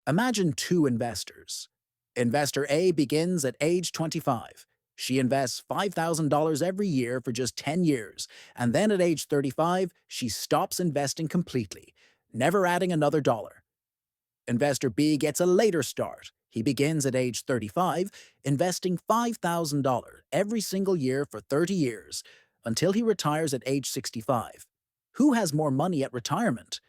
Imagine two investors. Investor A begins at age 25. She invests $5,000 every year for just 10 years, and then at age 35, she stops investing completely, never adding another dollar. Investor B gets a later start. He begins at age 35, investing $5,000 every single year for 30 years, until he retires at age 65. Who has more money at retirement?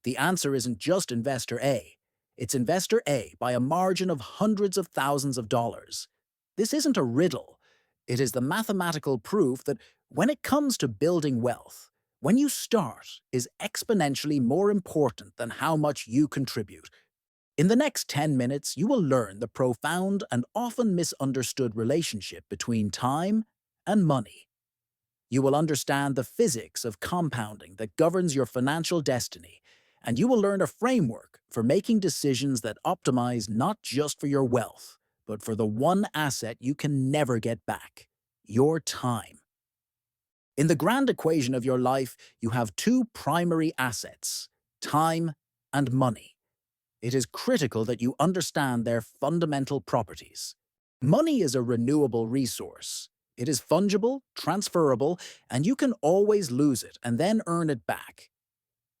The answer isn't just Investor A. It's Investor A by a margin of hundreds of thousands of dollars. This isn't a riddle. It is the mathematical proof that when it comes to building wealth, when you start is exponentially more important than how much you contribute. In the next 10 minutes, you will learn the profound and often misunderstood relationship between time and money. You will understand the physics of compounding that governs your financial destiny, and you will learn a framework for making decisions that optimize not just for your wealth, but for the one asset you can never get back: your time. In the grand equation of your life, you have two primary assets: time and money. It is critical that you understand their fundamental properties. Money is a renewable resource. It is fungible, transferable, and you can always lose it and then earn it back.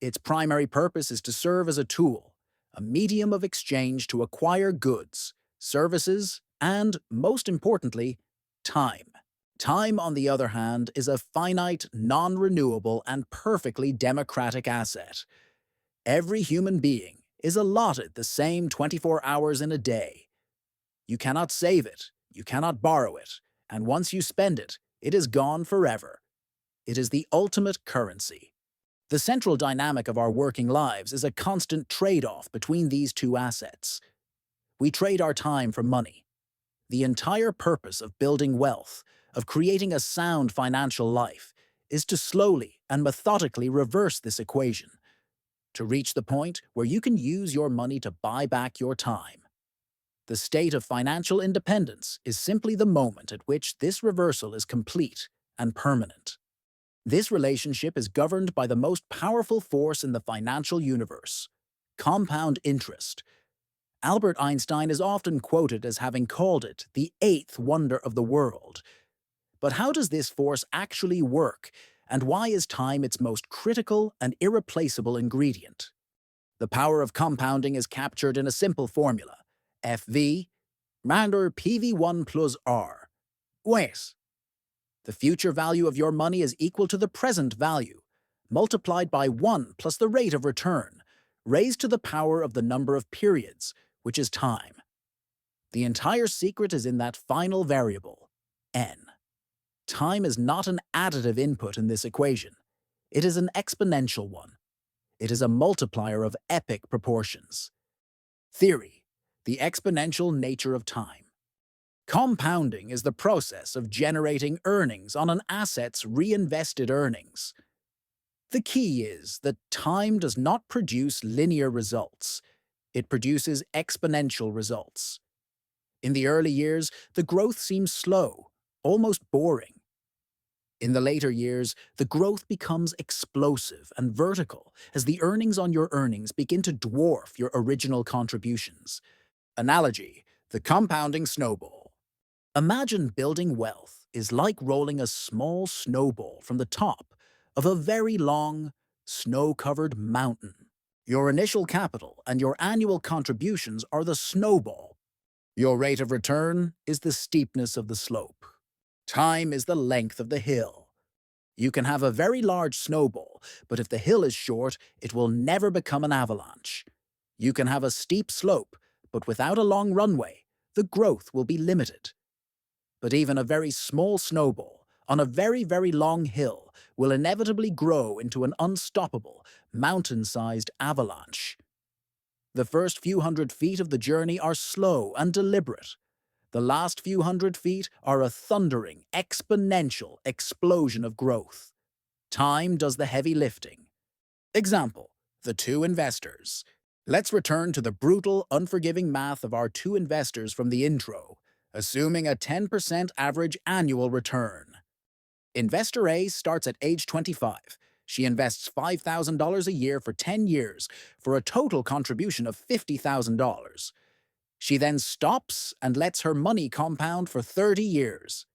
Its primary purpose is to serve as a tool, a medium of exchange to acquire goods, services, and, most importantly, time. Time, on the other hand, is a finite, non-renewable, and perfectly democratic asset. Every human being is allotted the same 24 hours in a day. You cannot save it, you cannot borrow it, and once you spend it, it is gone forever. It is the ultimate currency. The central dynamic of our working lives is a constant trade-off between these two assets. We trade our time for money. The entire purpose of building wealth, of creating a sound financial life, is to slowly and methodically reverse this equation, to reach the point where you can use your money to buy back your time. The state of financial independence is simply the moment at which this reversal is complete and permanent. This relationship is governed by the most powerful force in the financial universe: compound interest. Albert Einstein is often quoted as having called it the eighth wonder of the world. But how does this force actually work, and why is time its most critical and irreplaceable ingredient? The power of compounding is captured in a simple formula: FV mander PV1 plus R. Yes. The future value of your money is equal to the present value, multiplied by 1 plus the rate of return, raised to the power of the number of periods, which is time. The entire secret is in that final variable, n. Time is not an additive input in this equation. It is an exponential one. It is a multiplier of epic proportions. Theory: the exponential nature of time. Compounding is the process of generating earnings on an asset's reinvested earnings. The key is that time does not produce linear results. It produces exponential results. In the early years, the growth seems slow, almost boring. In the later years, the growth becomes explosive and vertical as the earnings on your earnings begin to dwarf your original contributions. Analogy: the compounding snowball. Imagine building wealth is like rolling a small snowball from the top of a very long, snow-covered mountain. Your initial capital and your annual contributions are the snowball. Your rate of return is the steepness of the slope. Time is the length of the hill. You can have a very large snowball, but if the hill is short, it will never become an avalanche. You can have a steep slope, but without a long runway, the growth will be limited. But even a very small snowball on a very, very long hill will inevitably grow into an unstoppable, mountain-sized avalanche. The first few hundred feet of the journey are slow and deliberate. The last few hundred feet are a thundering, exponential explosion of growth. Time does the heavy lifting. Example: the two investors. Let's return to the brutal, unforgiving math of our two investors from the intro, assuming a 10% average annual return. Investor A starts at age 25. She invests $5,000 a year for 10 years for a total contribution of $50,000. She then stops and lets her money compound for 30 years.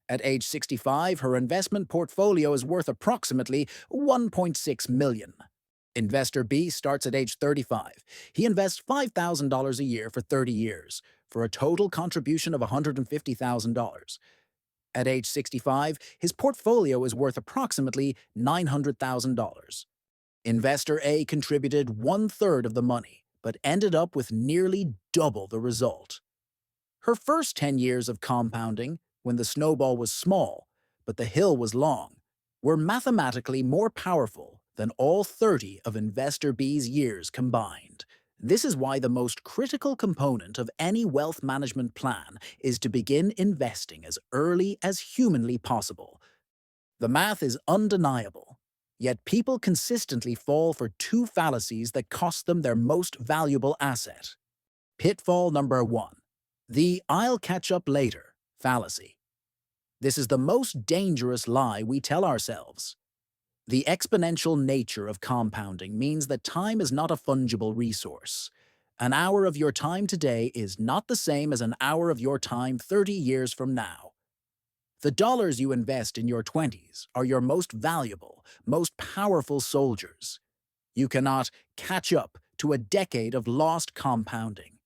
At age 65, her investment portfolio is worth approximately $1.6 million. Investor B starts at age 35. He invests $5,000 a year for 30 years, for a total contribution of $150,000. At age 65, his portfolio is worth approximately $900,000. Investor A contributed one-third of the money, but ended up with nearly double the result. Her first 10 years of compounding, when the snowball was small, but the hill was long, were mathematically more powerful than all 30 of Investor B's years combined. This is why the most critical component of any wealth management plan is to begin investing as early as humanly possible. The math is undeniable, yet people consistently fall for two fallacies that cost them their most valuable asset. Pitfall number 1. The "I'll catch up later" fallacy. This is the most dangerous lie we tell ourselves. The exponential nature of compounding means that time is not a fungible resource. An hour of your time today is not the same as an hour of your time 30 years from now. The dollars you invest in your 20s are your most valuable, most powerful soldiers. You cannot catch up to a decade of lost compounding.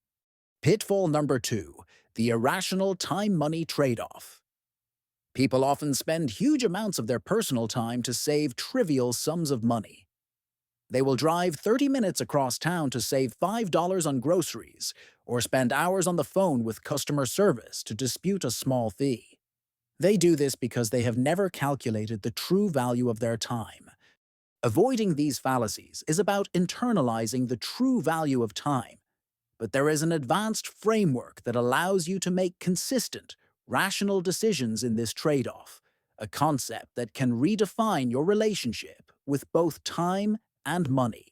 Pitfall number 2. The irrational time-money trade-off. People often spend huge amounts of their personal time to save trivial sums of money. They will drive 30 minutes across town to save $5 on groceries, or spend hours on the phone with customer service to dispute a small fee. They do this because they have never calculated the true value of their time. Avoiding these fallacies is about internalizing the true value of time, but there is an advanced framework that allows you to make consistent, rational decisions in this trade-off, a concept that can redefine your relationship with both time and money.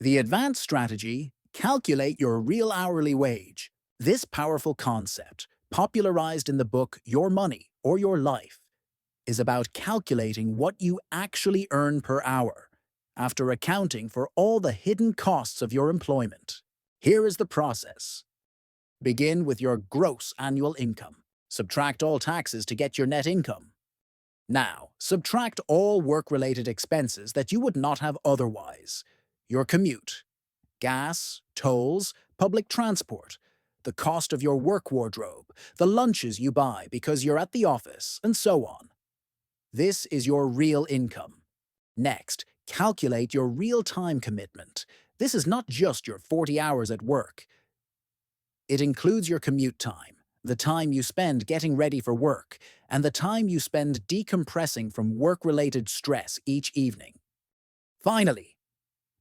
The advanced strategy: calculate your real hourly wage. This powerful concept, popularized in the book Your Money or Your Life, is about calculating what you actually earn per hour, after accounting for all the hidden costs of your employment. Here is the process. Begin with your gross annual income. Subtract all taxes to get your net income. Now, subtract all work-related expenses that you would not have otherwise. Your commute, gas, tolls, public transport, the cost of your work wardrobe, the lunches you buy because you're at the office, and so on. This is your real income. Next, calculate your real-time commitment. This is not just your 40 hours at work. It includes your commute time, the time you spend getting ready for work, and the time you spend decompressing from work-related stress each evening. Finally,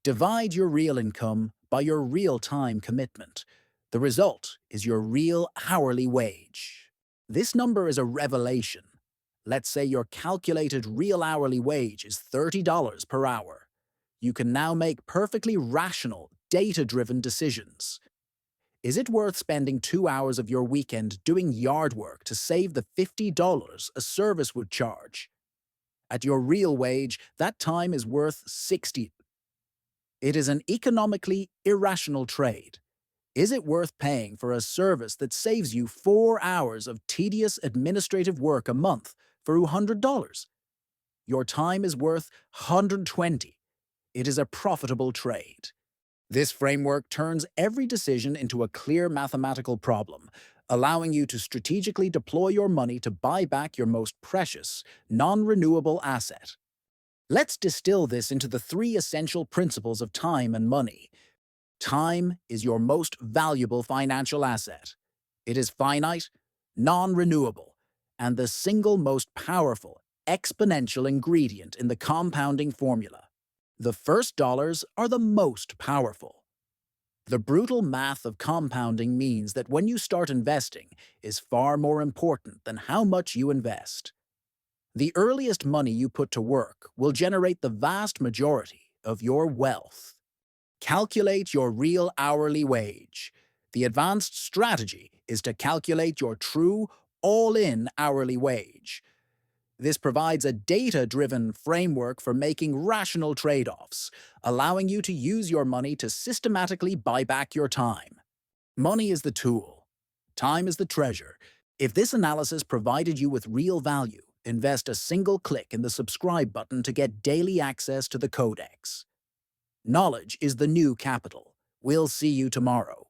divide your real income by your real-time commitment. The result is your real hourly wage. This number is a revelation. Let's say your calculated real hourly wage is $30 per hour. You can now make perfectly rational, data-driven decisions. Is it worth spending 2 hours of your weekend doing yard work to save the $50 a service would charge? At your real wage, that time is worth $60. It is an economically irrational trade. Is it worth paying for a service that saves you 4 hours of tedious administrative work a month for $100? Your time is worth $120. It is a profitable trade. This framework turns every decision into a clear mathematical problem, allowing you to strategically deploy your money to buy back your most precious, non-renewable asset. Let's distill this into the 3 essential principles of time and money. Time is your most valuable financial asset. It is finite, non-renewable, and the single most powerful, exponential ingredient in the compounding formula. The first dollars are the most powerful. The brutal math of compounding means that when you start investing is far more important than how much you invest. The earliest money you put to work will generate the vast majority of your wealth. Calculate your real hourly wage. The advanced strategy is to calculate your true, all-in hourly wage. This provides a data-driven framework for making rational trade-offs, allowing you to use your money to systematically buy back your time. Money is the tool. Time is the treasure. If this analysis provided you with real value, invest a single click in the subscribe button to get daily access to the Codex. Knowledge is the new capital. We'll see you tomorrow.